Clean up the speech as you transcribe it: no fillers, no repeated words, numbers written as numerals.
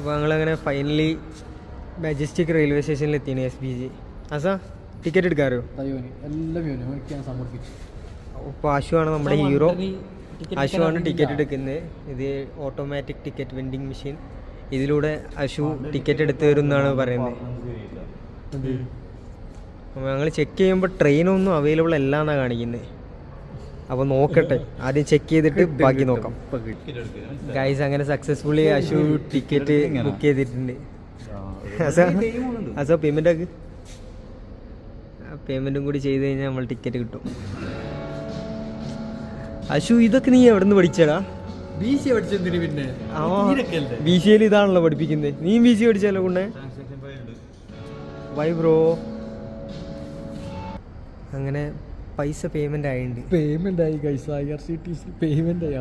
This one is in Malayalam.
അപ്പോൾ ഞങ്ങളങ്ങനെ ഫൈനലി മജസ്റ്റിക് റെയിൽവേ സ്റ്റേഷനിൽ എത്തിയാണ് SBG. അസാ ടിക്കറ്റ് എടുക്കാറോ? അപ്പോൾ ആശുവാണ് നമ്മുടെ ഹീറോ. ആശുവാണ് ടിക്കറ്റ് എടുക്കുന്നത്. ഇത് ഓട്ടോമാറ്റിക് ടിക്കറ്റ് വെൻഡിങ് മെഷീൻ. ഇതിലൂടെ അശു ടിക്കറ്റ് എടുത്ത് തരും എന്നാണ് പറയുന്നത്. അപ്പോൾ ഞങ്ങൾ ചെക്ക് ചെയ്യുമ്പോൾ ട്രെയിനൊന്നും അവൈലബിൾ അല്ല എന്നാണ് കാണിക്കുന്നത്. അപ്പോൾ നോക്കട്ടെ, ആദ്യം ചെക്ക് ചെയ്തിട്ട് ബാക്കി നോക്കാം. ഗൈസ് അങ്ങനെ സക്സസ്ഫുള്ളി അശു ടിക്കറ്റ് ബുക്ക് ചെയ്തിട്ടുണ്ട്. അസോ പേയ്മെൻ്റ് ആക്ക്. പേയ്മെൻറ്റും കൂടി ചെയ്ത് കഴിഞ്ഞാൽ നമ്മൾ ടിക്കറ്റ് കിട്ടും. അശു ഇതൊക്കെ നീ എവിടെ നിന്ന് പഠിച്ചടാ? BC പഠിച്ചെന്തിന് പിന്നെ? BCL ഇതാണല്ലോ പഠിപ്പിക്കുന്നത്. നീ BC പഠിച്ചാലോ കൊണ്ടേ? Bye bro. അങ്ങനെ പൈസ പേയ്മെന്റ് ആയിട്ടുണ്ട്. പേയ്മെന്റ് ആയി ഗൈസ്. IRCTC പേയ്മെന്റ് ആയി.